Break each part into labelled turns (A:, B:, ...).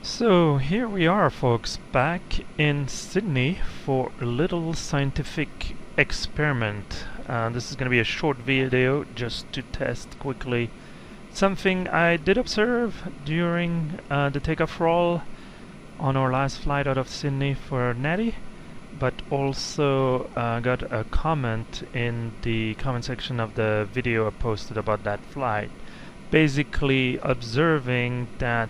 A: So here we are, folks, back in Sydney for a little scientific experiment. This is going to be a short video just to test quickly something I did observe during the takeoff roll on our last flight out of Sydney for Nadi, but also got a comment in the comment section of the video I posted about that flight, basically observing that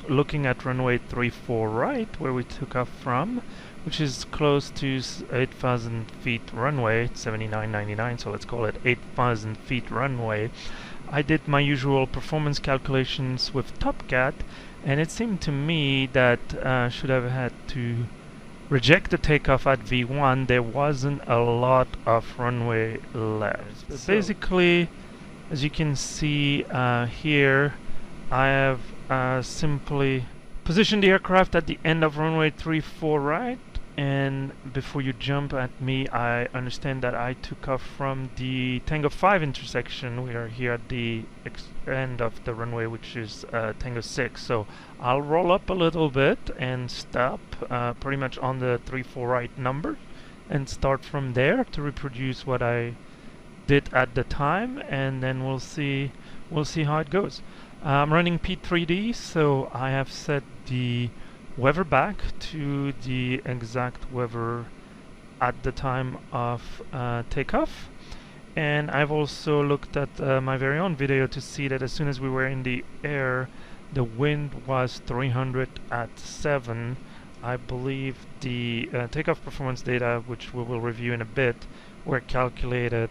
A: looking at runway 34 right, where we took off from, which is close to 8,000 feet runway, 79.99, so let's call it 8,000 feet runway. I did my usual performance calculations with Topcat, and it seemed to me that should have had to reject the takeoff at V1. There wasn't a lot of runway left. So basically, as you can see here, I have simply position the aircraft at the end of runway 34 right, and before you jump at me, I understand that I took off from the Tango 5 intersection. We are here at the end of the runway, which is Tango 6, so I'll roll up a little bit and stop pretty much on the 34 right number and start from there to reproduce what I did at the time, and then we'll see how it goes. I'm running P3D, so I have set the weather back to the exact weather at the time of takeoff, and I've also looked at my very own video to see that as soon as we were in the air, the wind was 300 at 7. I believe the takeoff performance data, which we will review in a bit, were calculated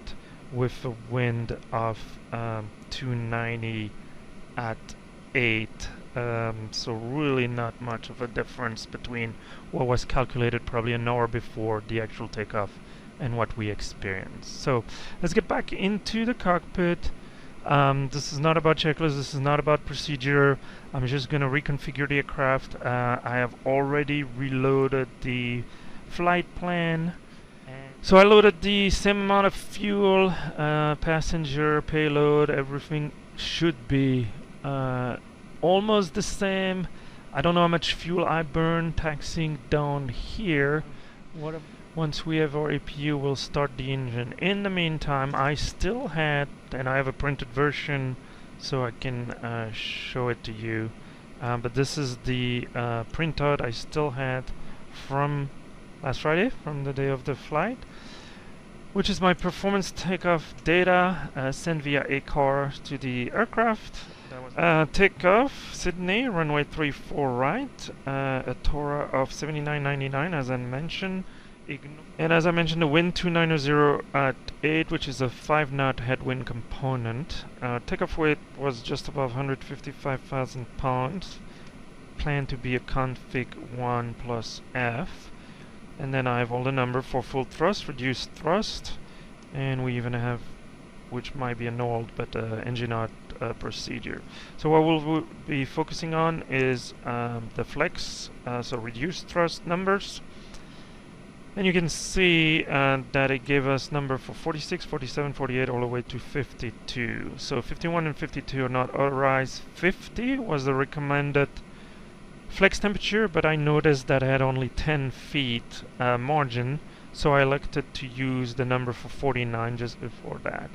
A: with a wind of 290 at 8, so really not much of a difference between what was calculated probably an hour before the actual takeoff and what we experienced. So let's get back into the cockpit. This is not about checklist, this is not about procedure. I'm just going to reconfigure the aircraft. I have already reloaded the flight plan. So I loaded the same amount of fuel, passenger, payload, everything should be almost the same. I don't know how much fuel I burn taxiing down here. Once we have our APU, we'll start the engine. In the meantime, I still had, and I have a printed version so I can show it to you, but this is the printout I still had from last Friday, from the day of the flight, which is my performance takeoff data sent via ACAR to the aircraft. Takeoff, Sydney, runway 34 right, a Tora of 79.99 as I mentioned. And as I mentioned, the wind 290 at 8, which is a 5 knot headwind component. Takeoff weight was just above 155,000 pounds. Planned to be a config 1 plus F. And then I have all the number for full thrust, reduced thrust, and we even have, which might be annulled, but engine out procedure. So what we'll be focusing on is the flex, so reduced thrust numbers. And you can see that it gave us number for 46, 47, 48, all the way to 52. So 51 and 52 are not authorized. 50 was the recommended flex temperature, but I noticed that I had only 10 feet margin, so I elected to use the number for 49 just before that.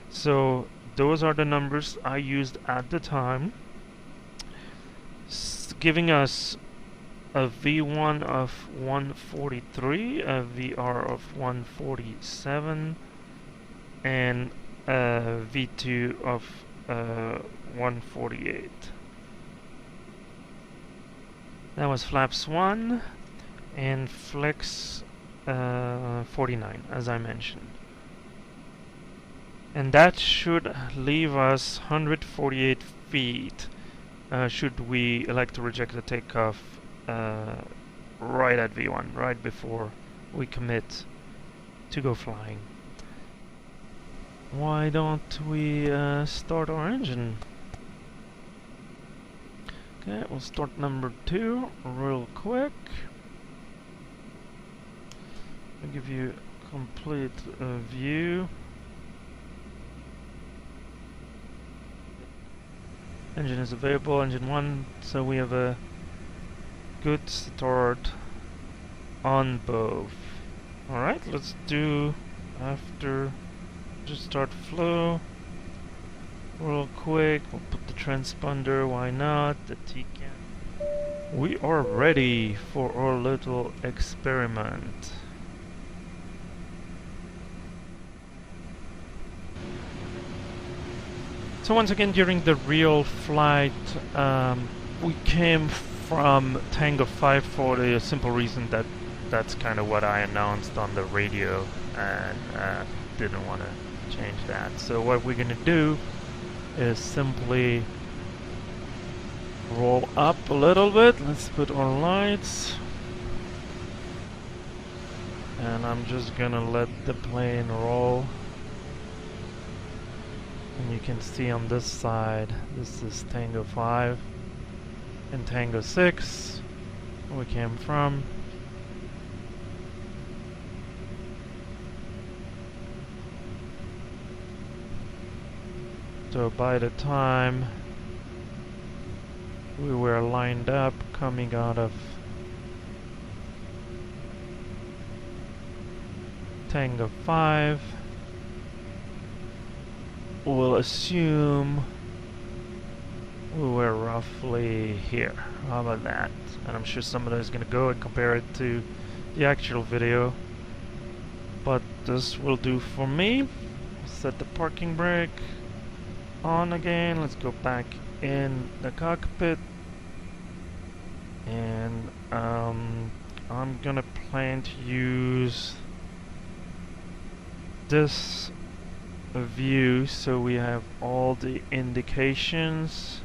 A: So those are the numbers I used at the time, giving us a V1 of 143, a VR of 147, and a V2 of 148. That was flaps 1 and flex 49, as I mentioned. And that should leave us 148 feet should we elect to reject the takeoff right at V1, right before we commit to go flying. Why don't we start our engine? Okay, we'll start number 2 real quick. I'll give you a complete view. Engine is available, engine 1, so we have a good start on both. Alright, let's do after just start flow real quick. We'll put the transponder, why not? The TCAN. We are ready for our little experiment. So once again, during the real flight, we came from Tango 5 for the simple reason that that's kind of what I announced on the radio, and didn't want to change that. So what we're gonna do is simply roll up a little bit. Let's put our lights, and I'm just gonna let the plane roll. And you can see on this side, this is Tango 5 and Tango 6, where we came from. So by the time we were lined up coming out of Tango 5, we'll assume we were roughly here. How about that? And I'm sure somebody is going to go and compare it to the actual video, but this will do for me. Set the parking brake on again. Let's go back in the cockpit, and I'm gonna plan to use this view so we have all the indications.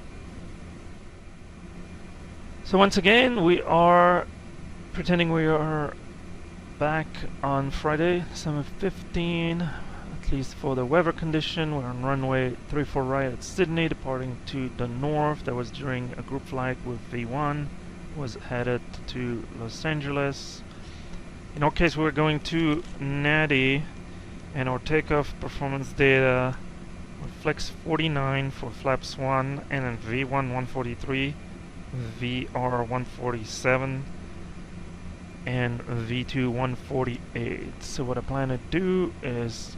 A: So once again, we are pretending we are back on Friday, summer 15, at least for the weather condition. We're on runway 34 right at Sydney, departing to the north. That was during a group flight with V1, was headed to Los Angeles. In our case, we're going to Nadi, and our takeoff performance data reflects 49 for flaps 1, and then V1 143, VR 147, and V2 148. So what I plan to do is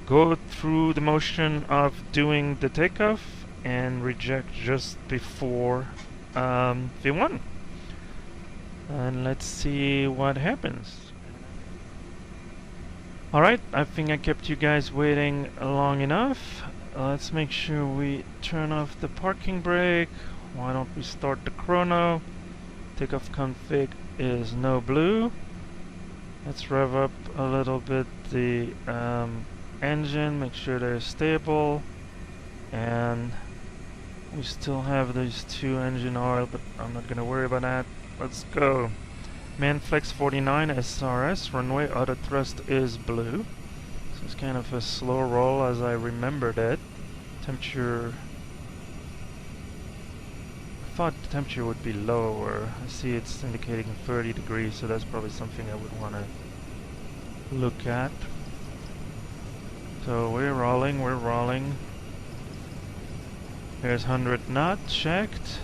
A: go through the motion of doing the takeoff and reject just before V1. And let's see what happens. Alright, I think I kept you guys waiting long enough. Let's make sure we turn off the parking brake. Why don't we start the chrono? Takeoff config is no blue. Let's rev up a little bit the engine, make sure they're stable. And we still have these 2 engine oil, but I'm not gonna worry about that. Let's go. Manflex 49 SRS, runway auto thrust is blue. So it's kind of a slow roll as I remembered it. Temperature, I thought the temperature would be lower. I see it's indicating 30 degrees, so that's probably something I would want to look at. So we're rolling, we're rolling. There's 100 knots checked.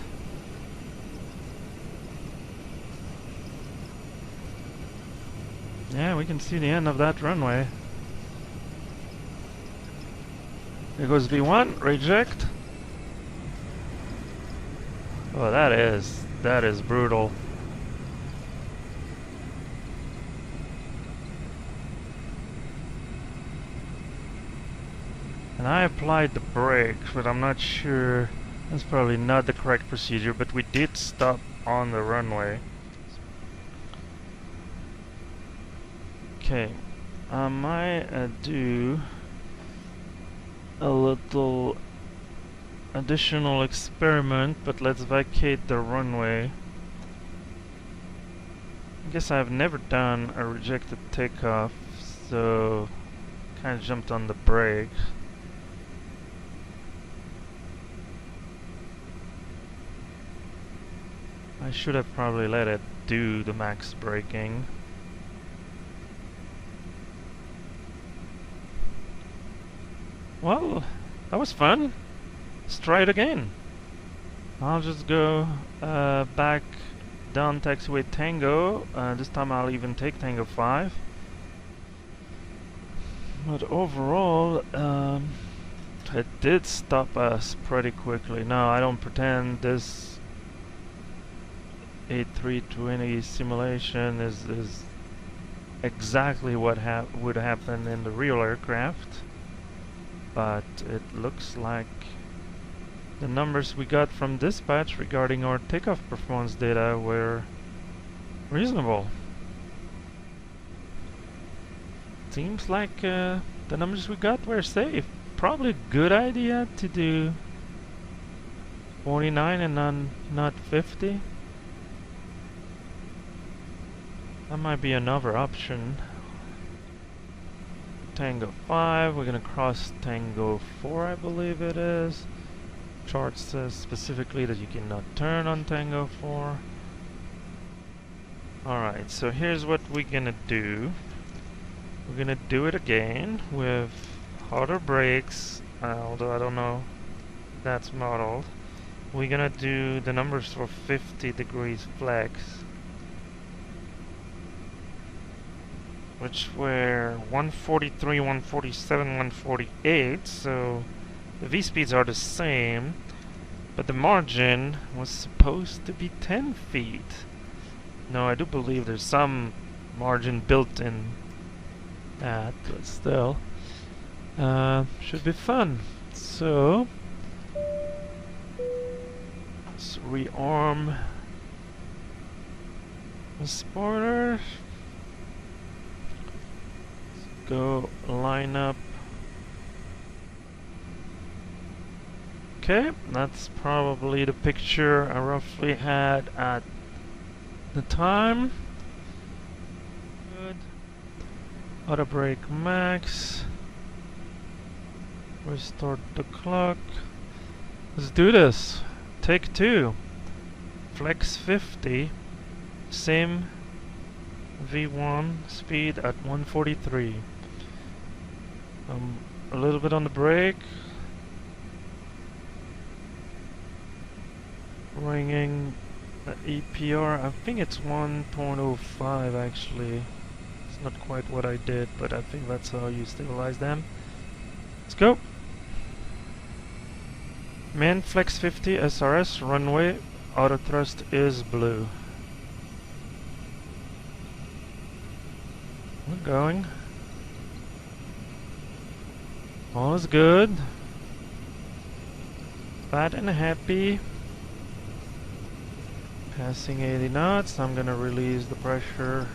A: Yeah, we can see the end of that runway. There goes V1, reject. Oh, that is brutal. And I applied the brakes, but I'm not sure. That's probably not the correct procedure, but we did stop on the runway. Okay, I might do a little additional experiment, but let's vacate the runway. I guess I've never done a rejected takeoff, so kind of jumped on the brake. I should have probably let it do the max braking. Well, that was fun. let's try it again. I'll just go back down taxiway Tango. This time I'll even take Tango 5. But overall, it did stop us pretty quickly. Now, I don't pretend this A320 simulation is exactly what would happen in the real aircraft, but it looks like the numbers we got from dispatch regarding our takeoff performance data were reasonable. Seems like the numbers we got were safe. Probably a good idea to do 49 and not 50. That might be another option. Tango 5, we're gonna cross Tango 4, I believe it is. Chart says specifically that you cannot turn on Tango 4. Alright, so here's what we're gonna do. We're gonna do it again with harder brakes, although I don't know if that's modeled. We're gonna do the numbers for 50 degrees flex, which were 143, 147, 148, so the V-speeds are the same, but the margin was supposed to be 10 feet. No, I do believe there's some margin built in that, but still, should be fun. So, let's rearm the spoiler. Let's go line up. Okay, that's probably the picture I roughly had at the time. Good. Auto brake max. Restart the clock. Let's do this. Take 2. Flex 50. Same V1 speed at 143. A little bit on the brake. Ringing the EPR. I think it's 1.05 actually. It's not quite what I did, but I think that's how you stabilize them. Let's go. Main flex 50 SRS runway. Auto thrust is blue. We're going. All is good. Fat and happy. Passing 80 knots. I'm gonna release the pressure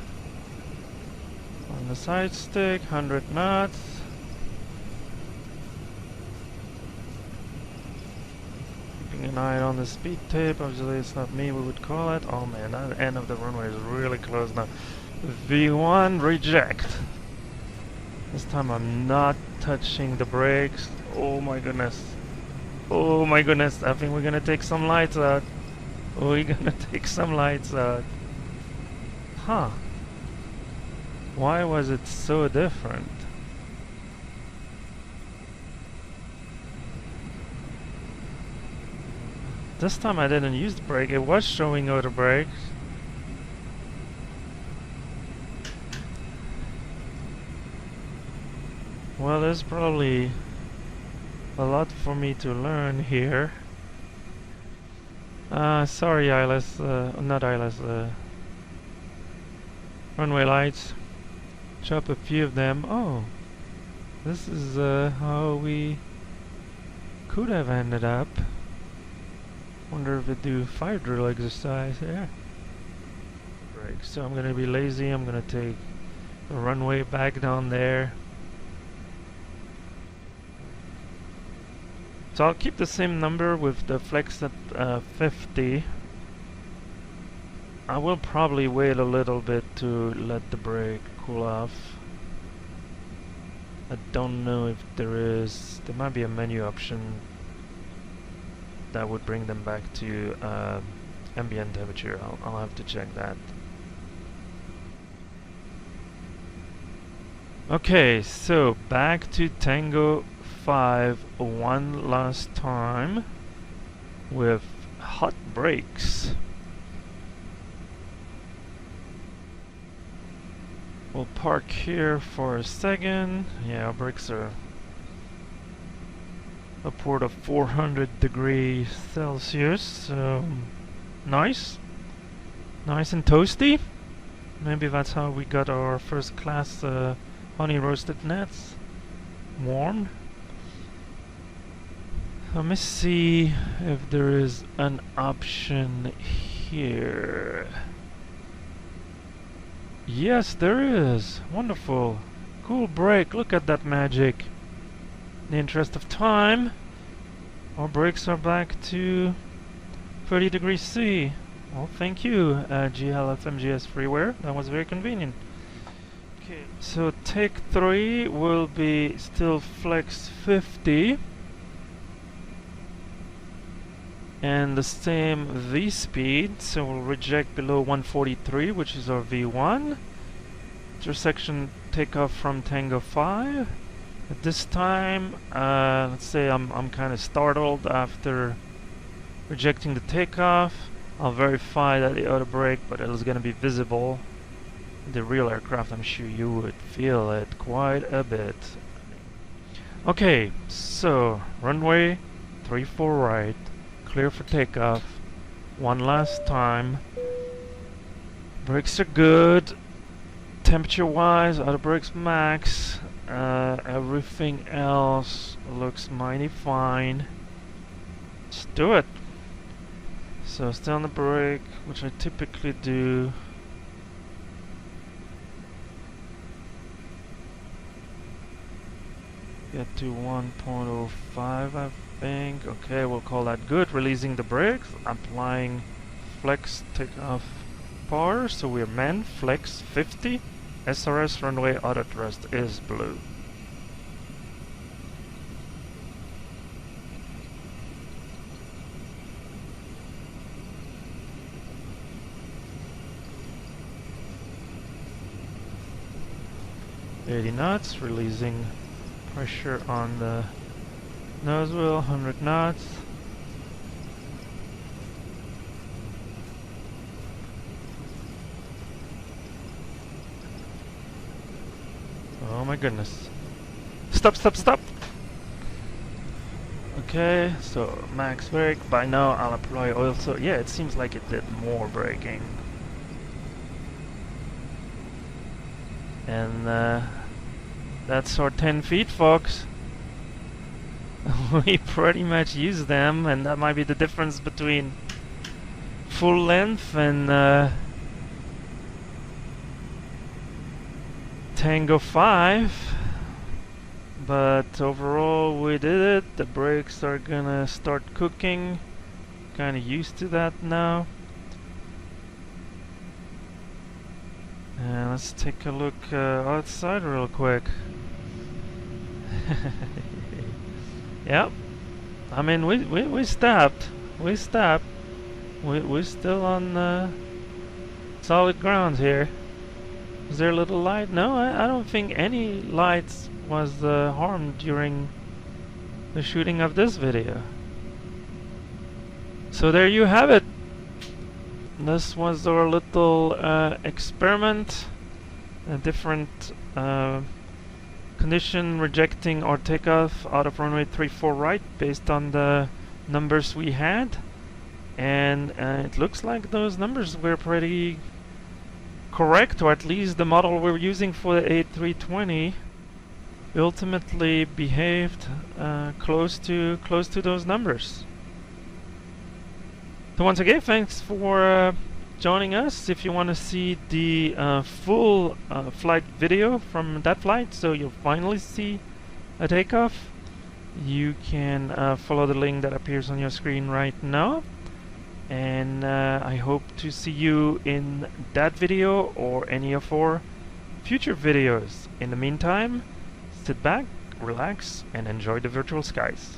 A: on the side stick. 100 knots. Keeping an eye on the speed tape. Obviously it's not me, we would call it. Oh man, that end of the runway is really close now. V1 reject. This time I'm not touching the brakes. Oh my goodness. Oh my goodness. I think we're gonna take some lights out. We're gonna take some lights out. Huh. Why was it so different? This time I didn't use the brake. It was showing auto brakes. Well, there's probably a lot for me to learn here. Sorry, ILS, not ILS, runway lights. Chop a few of them. Oh, this is how we could have ended up. Wonder if it do fire drill exercise. Yeah. Right, so I'm gonna be lazy. I'm gonna take the runway back down there. So I'll keep the same number with the flex at 50. I will probably wait a little bit to let the brake cool off. I don't know if there might be a menu option that would bring them back to ambient temperature. I'll have to check that. Okay, so back to Tango 5 one last time with hot brakes. We'll park here for a second. Yeah, our brakes are upward of 400 degrees Celsius, so nice. Nice and toasty. Maybe that's how we got our first class honey roasted nuts warmed. Let me see if there is an option here. Yes, there is. Wonderful. Cool brake. Look at that magic. In the interest of time, our brakes are back to 30 degrees C. Well, thank you, GLFMGS Freeware. That was very convenient. Okay, so take 3 will be still flex 50. And the same V speed, so we'll reject below 143, which is our V1. Intersection takeoff from Tango 5. At this time, let's say I'm kind of startled after rejecting the takeoff. I'll verify that the auto brake, but it is going to be visible. The real aircraft, I'm sure you would feel it quite a bit. Okay, so runway 34 right. Clear for takeoff. One last time. Brakes are good. Temperature wise, auto brakes max. Everything else looks mighty fine. Let's do it. So stay on the brake, which I typically do. Get to 1.05, I think. Okay, we'll call that good. Releasing the brakes, applying flex takeoff power. So we're manned, flex 50. SRS runway auto thrust is blue. $80 knots, releasing pressure on the nose wheel, 100 knots. Oh my goodness. Stop, stop, stop! Okay, so max brake. By now I'll apply oil, so yeah, it seems like it did more braking. And that's our 10 feet, folks. We pretty much use them, and that might be the difference between full length and Tango 5. But overall we did it. The brakes are gonna start cooking. Kinda used to that now. And let's take a look outside real quick. Yep. I mean, we stopped. We stopped. We're still on solid ground here. Is there a little light? No, I don't think any lights was harmed during the shooting of this video. So there you have it. This was our little experiment. A different condition rejecting our takeoff out of runway 34 right based on the numbers we had. And it looks like those numbers were pretty correct, or at least the model we're using for the A320 ultimately behaved close to those numbers. So once again, thanks for joining us. If you want to see the full flight video from that flight, so you'll finally see a takeoff, you can follow the link that appears on your screen right now. And I hope to see you in that video or any of our future videos. In the meantime, sit back, relax, and enjoy the virtual skies.